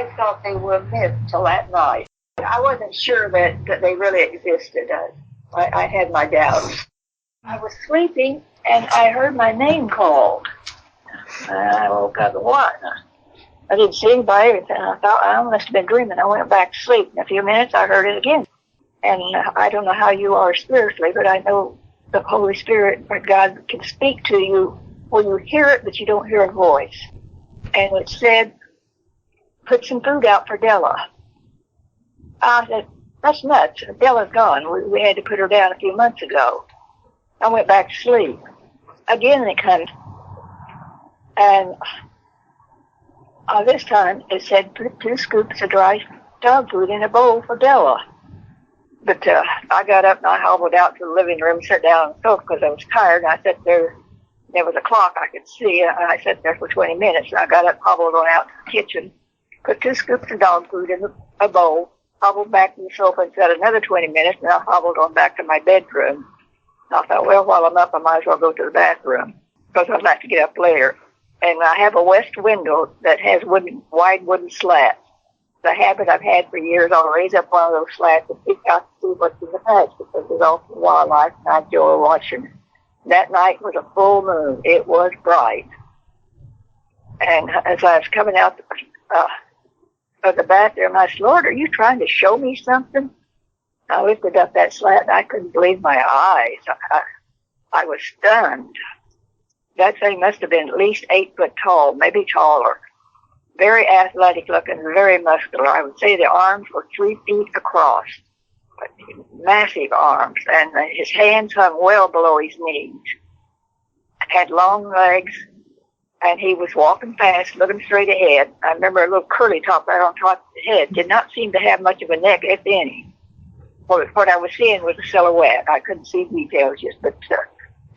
I thought they were myths till that night. I wasn't sure that they really existed. I had my doubts. I was sleeping, and I heard my name called. I woke up and what? I didn't see anybody, and I thought I must have been dreaming. I went back to sleep. In a few minutes, I heard it again. And I don't know how you are spiritually, but I know the Holy Spirit or God can speak to you when you hear it, but you don't hear a voice. And it said, put some food out for Della. I said, that's nuts. Della's gone. We had to put her down a few months ago. I went back to sleep. Again it comes. And this time it said, put 2 scoops of dry dog food in a bowl for Della. But I got up and I hobbled out to the living room, sat down on the sofa because I was tired. And I sat there. There was a clock I could see. And I sat there for 20 minutes. And I got up, hobbled on out to the kitchen, put 2 scoops of dog food in a bowl, hobbled back to the sofa and sat another 20 minutes. And I hobbled on back to my bedroom. I thought, well, while I'm up, I might as well go to the bathroom because I'd like to get up later. And I have a west window that has wide wooden slats. The habit I've had for years, I'll raise up one of those slats and peek out to see what's in the patch because there's also wildlife and I enjoy watching. That night was a full moon. It was bright. And as I was coming out of the bathroom, I said, Lord, are you trying to show me something? I lifted up that slat and I couldn't believe my eyes. I was stunned. That thing must have been at least 8 foot tall, maybe taller. Very athletic looking, very muscular. I would say the arms were 3 feet across. Massive arms. And his hands hung well below his knees. Had long legs. And he was walking fast, looking straight ahead. I remember a little curly top right on top of his head. Did not seem to have much of a neck, if any. What I was seeing was a silhouette. I couldn't see details just, but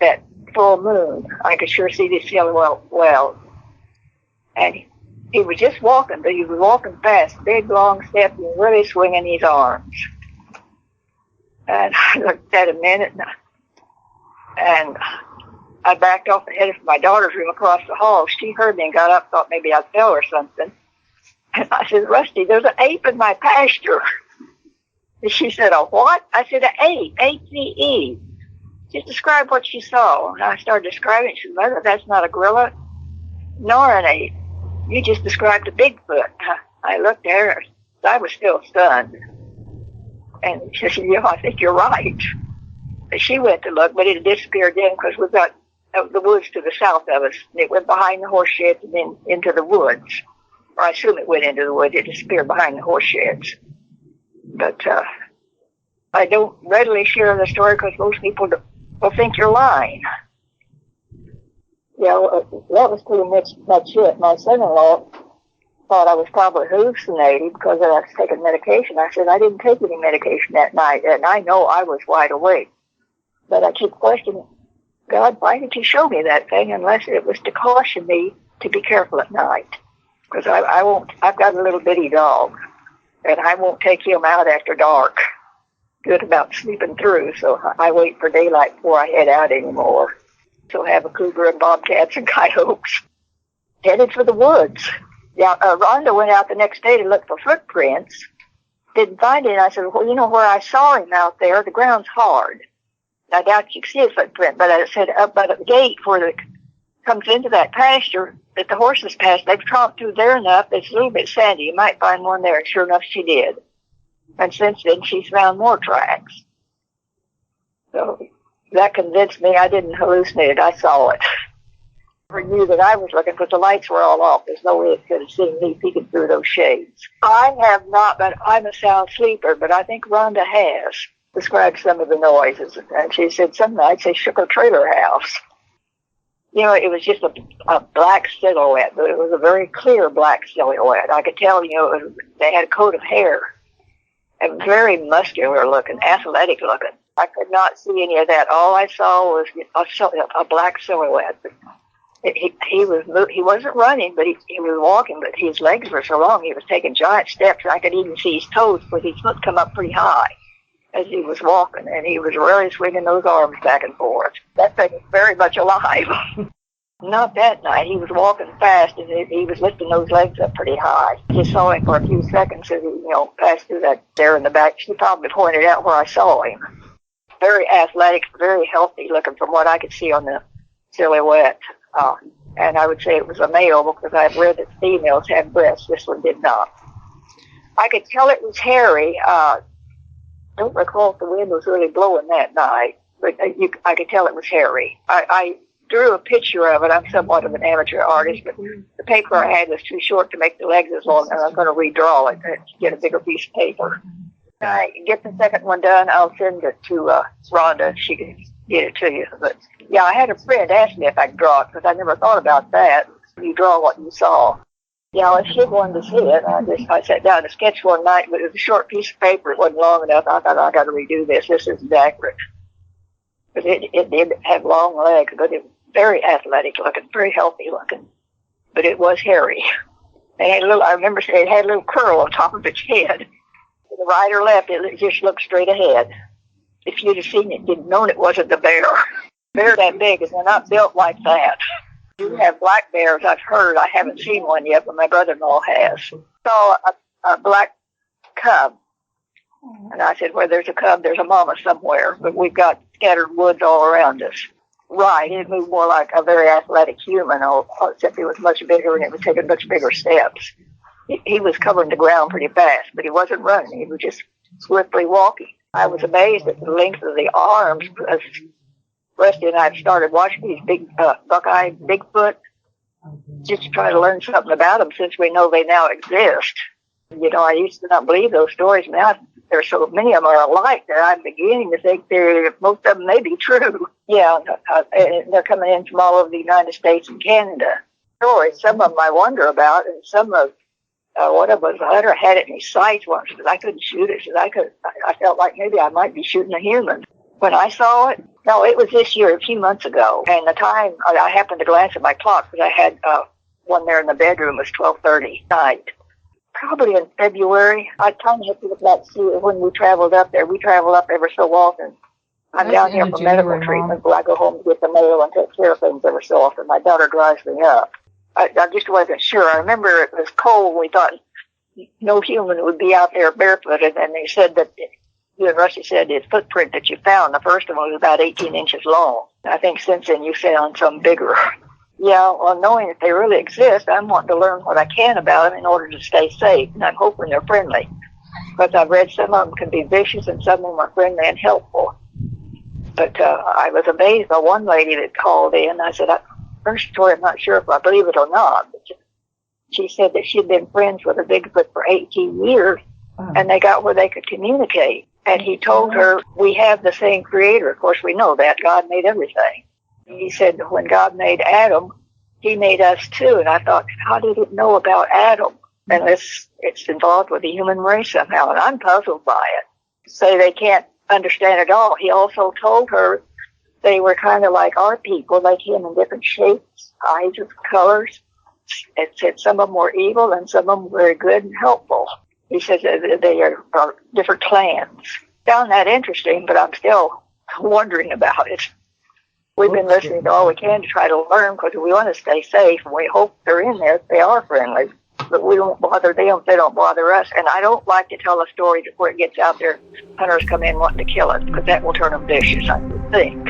that full moon, I could sure see the silhouette well. And he was just walking, but he was walking fast, big, long steps, and really swinging his arms. And I looked at a minute, and I backed off and headed for my daughter's room across the hall. She heard me and got up, thought maybe I fell or something. And I said, Rusty, there's an ape in my pasture. And she said, a what? I said, an ape, A-P-E. Just describe what you saw. And I started describing it. She said, Mother, that's not a gorilla, nor an ape. You just described a Bigfoot. I looked at her. I was still stunned. And she said, yeah, I think you're right. And she went to look, but it disappeared then because we've got the woods to the south of us. And it went behind the horse sheds and then into the woods. Or I assume it went into the woods. It disappeared behind the horse sheds. But I don't readily share the story because most people will think you're lying. Yeah, that was pretty much it. My son-in-law thought I was probably hallucinating because I was taking medication. I said I didn't take any medication that night, and I know I was wide awake. But I keep questioning, God, why did you show me that thing unless it was to caution me to be careful at night? Because I won't, I've got a little bitty dog, and I won't take him out after dark. Good about sleeping through, so I wait for daylight before I head out anymore. So have a cougar and bobcats and coyotes. Headed for the woods. Yeah, Rhonda went out the next day to look for footprints. Didn't find it. I said, well, you know where I saw him out there? The ground's hard. I doubt you can see a footprint, but I said up by the gate where it comes into that pasture that the horses pass, they've tromped through there enough. It's a little bit sandy. You might find one there. And sure enough, she did. And since then, she's found more tracks. So that convinced me I didn't hallucinate it. I saw it. I knew that I was looking because the lights were all off. There's no way it could have seen me peeking through those shades. I have not, but I'm a sound sleeper, but I think Rhonda has described some of the noises. And she said some nights they shook her trailer house. You know, it was just a black silhouette, but it was a very clear black silhouette. I could tell, you know, they had a coat of hair. And very muscular looking, athletic looking. I could not see any of that. All I saw was a black silhouette. He wasn't running, but he was walking, but his legs were so long, he was taking giant steps. I could even see his toes, but his foot come up pretty high as he was walking, and he was really swinging those arms back and forth. That thing was very much alive. Not that night. He was walking fast, and he was lifting those legs up pretty high. Just saw him for a few seconds as he, passed through that there in the back. She probably pointed out where I saw him. Very athletic, very healthy looking from what I could see on the silhouette. And I would say it was a male because I've read that females have breasts. This one did not. I could tell it was hairy. Don't recall if the wind was really blowing that night, but I could tell it was hairy. I drew a picture of it. I'm somewhat of an amateur artist, but the paper I had was too short to make the legs as long, and I'm going to redraw it and get a bigger piece of paper. When I get the second one done, I'll send it to Rhonda. She can get it to you. But yeah, I had a friend ask me if I could draw it because I never thought about that. You draw what you saw. Yeah, if she wanted to see it, I sat down to sketch one night, but it was a short piece of paper. It wasn't long enough. I thought, I got to redo this. This isn't accurate. But it did have long legs, but it was very athletic looking, very healthy looking. But it was hairy. I remember saying it had a little curl on top of its head. To the right or left, it just looked straight ahead. If you'd have seen it, you'd known it wasn't the bear. Bear that big, and they're not built like that. You have black bears, I've heard. I haven't seen one yet, but my brother-in-law has. Saw a black cub. And I said, where there's a cub, there's a mama somewhere. But we've got scattered woods all around us. Right, it moved more like a very athletic human, except he was much bigger and it was taking much bigger steps. He was covering the ground pretty fast, but he wasn't running. He was just swiftly walking. I was amazed at the length of the arms because Rusty and I have started watching these big buckeye Bigfoot just to try to learn something about them since we know they now exist. I used to not believe those stories. Now there's so many of them are alike that I'm beginning to think most of them may be true. Yeah, they're coming in from all over the United States and Canada. Stories, some of them I wonder about, and some of one of them, the hunter had it in his sights once, but I couldn't shoot it. I felt like maybe I might be shooting a human. When I saw it, no, it was this year, a few months ago. And the time, I happened to glance at my clock because I had one there in the bedroom. It was 12:30 night. Probably in February. I kind of had to look back to see when we traveled up there. We travel up ever so often. I'm down here for medical treatment, but I go home to get the mail and take care of things every so often. My daughter drives me up. I just wasn't sure. I remember it was cold. We thought no human would be out there barefooted, and they said that you and Rusty said the footprint that you found, the first one was about 18 inches long. I think since then you found some bigger. Yeah, well, knowing that they really exist, I'm wanting to learn what I can about them in order to stay safe, and I'm hoping they're friendly. Because I've read some of them can be vicious and some of them are friendly and helpful. But I was amazed by one lady that called in. I said, first story, I'm not sure if I believe it or not, but she said that she'd been friends with a Bigfoot for 18 years, and they got where they could communicate. And he told her, we have the same creator. Of course, we know that. God made everything. He said when God made Adam, he made us too. And I thought, how did it know about Adam? Unless it's involved with the human race somehow. And I'm puzzled by it. Say they can't understand it all. He also told her they were kind of like our people, like him in different shapes, sizes, colors. It said some of them were evil and some of them were very good and helpful. He says that they are different clans. Found that interesting, but I'm still wondering about it. We've been listening to all we can to try to learn because we want to stay safe, and we hope they're in there if they are friendly. But we don't bother them if they don't bother us. And I don't like to tell a story before it gets out there, hunters come in wanting to kill us, because that will turn them vicious, I would think.